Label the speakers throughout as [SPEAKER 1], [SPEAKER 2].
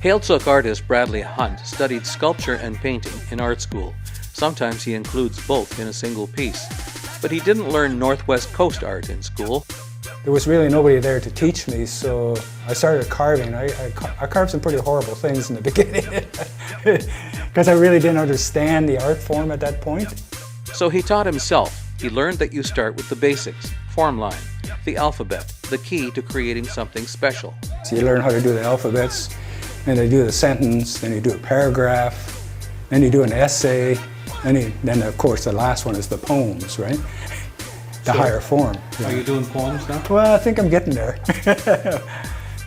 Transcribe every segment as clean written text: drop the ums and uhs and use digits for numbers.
[SPEAKER 1] Heiltsuk artist Bradley Hunt studied sculpture and painting in art school. Sometimes he includes both in a single piece. But he didn't learn Northwest Coast art in school.
[SPEAKER 2] There was really nobody there to teach me, so I started carving. I carved some pretty horrible things in the beginning because I really didn't understand the art form at that point.
[SPEAKER 1] So he taught himself. He learned that you start with the basics, form line, the alphabet, the key to creating something special.
[SPEAKER 2] So you learn how to do the alphabets, then you do the sentence, then you do a paragraph, then you do an essay, then of course the last one is the poems, right? The higher form.
[SPEAKER 1] Yeah. Are you doing poems now?
[SPEAKER 2] Well, I think I'm getting there.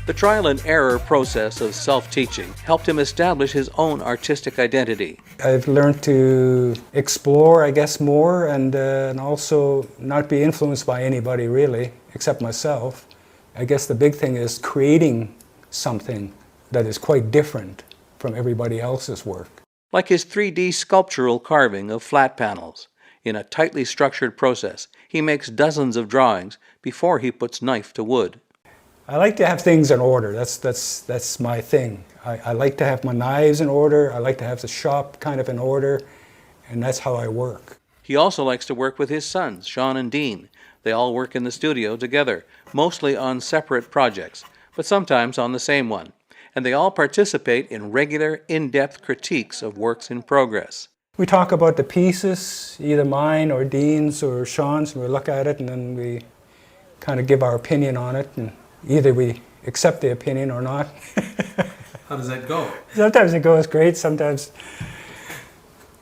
[SPEAKER 1] The trial and error process of self-teaching helped him establish his own artistic identity.
[SPEAKER 2] I've learned to explore, I guess, more and also not be influenced by anybody really, except myself. I guess the big thing is creating something that is quite different from everybody else's work.
[SPEAKER 1] Like his 3D sculptural carving of flat panels. In a tightly structured process, he makes dozens of drawings before he puts knife to wood.
[SPEAKER 2] I like to have things in order. That's my thing. I like to have my knives in order. I like to have the shop kind of in order, and that's how I work.
[SPEAKER 1] He also likes to work with his sons, Sean and Dean. They all work in the studio together, mostly on separate projects, but sometimes on the same one. And they all participate in regular, in-depth critiques of works in progress.
[SPEAKER 2] We talk about the pieces, either mine or Dean's or Sean's, and we look at it and then we kind of give our opinion on it, and either we accept the opinion or not.
[SPEAKER 1] How does that go?
[SPEAKER 2] Sometimes it goes great, sometimes,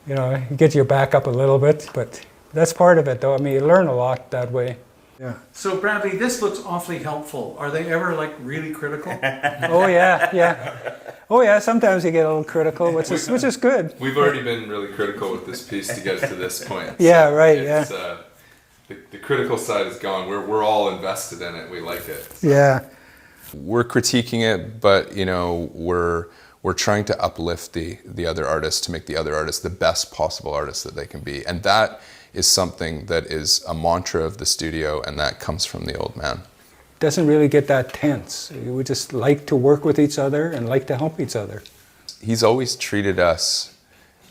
[SPEAKER 2] you get your back up a little bit, but that's part of it though. I mean, you learn a lot that way. Yeah.
[SPEAKER 3] So Bradley, this looks awfully helpful. Are they ever really critical?
[SPEAKER 2] Oh yeah. Oh yeah, sometimes you get a little critical, which is good.
[SPEAKER 4] We've already been really critical with this piece to get to this point.
[SPEAKER 2] Yeah, right,
[SPEAKER 4] The critical side is gone. We're all invested in it. We like it.
[SPEAKER 2] Yeah.
[SPEAKER 4] We're critiquing it, but we're trying to uplift the other artists to make the other artists the best possible artists that they can be. And that is something that is a mantra of the studio, and that comes from the old man.
[SPEAKER 2] Doesn't really get that tense. We just like to work with each other and like to help each other.
[SPEAKER 4] He's always treated us,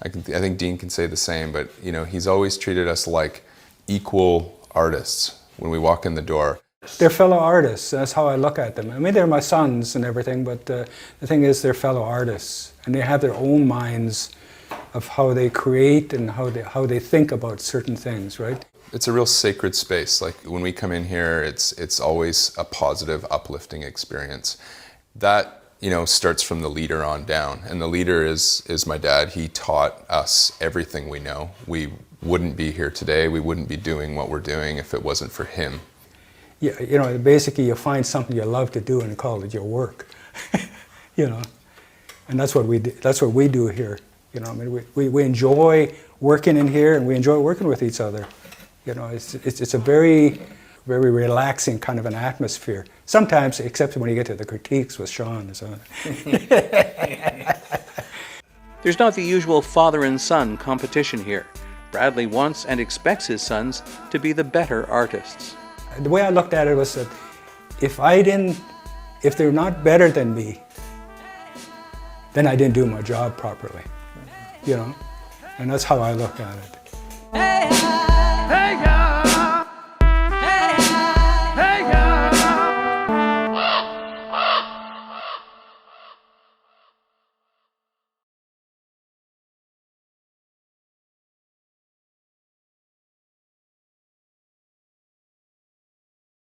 [SPEAKER 4] I think Dean can say the same, but he's always treated us like equal artists when we walk in the door.
[SPEAKER 2] They're fellow artists, that's how I look at them. I mean, they're my sons and everything, but the thing is they're fellow artists, and they have their own minds of how they create and how they think about certain things, right?
[SPEAKER 4] It's a real sacred space. Like when we come in here, it's always a positive, uplifting experience. That starts from the leader on down, and the leader is my dad. He taught us everything we know. We wouldn't be here today. We wouldn't be doing what we're doing if it wasn't for him.
[SPEAKER 2] Yeah, basically you find something you love to do and call it your work. And that's what we do. That's what we do here. I mean, we enjoy working in here, and we enjoy working with each other. It's a very, very relaxing kind of an atmosphere. Sometimes, except when you get to the critiques with Sean and so on.
[SPEAKER 1] There's not the usual father and son competition here. Bradley wants and expects his sons to be the better artists.
[SPEAKER 2] The way I looked at it was that if they're not better than me, then I didn't do my job properly, and that's how I look at it.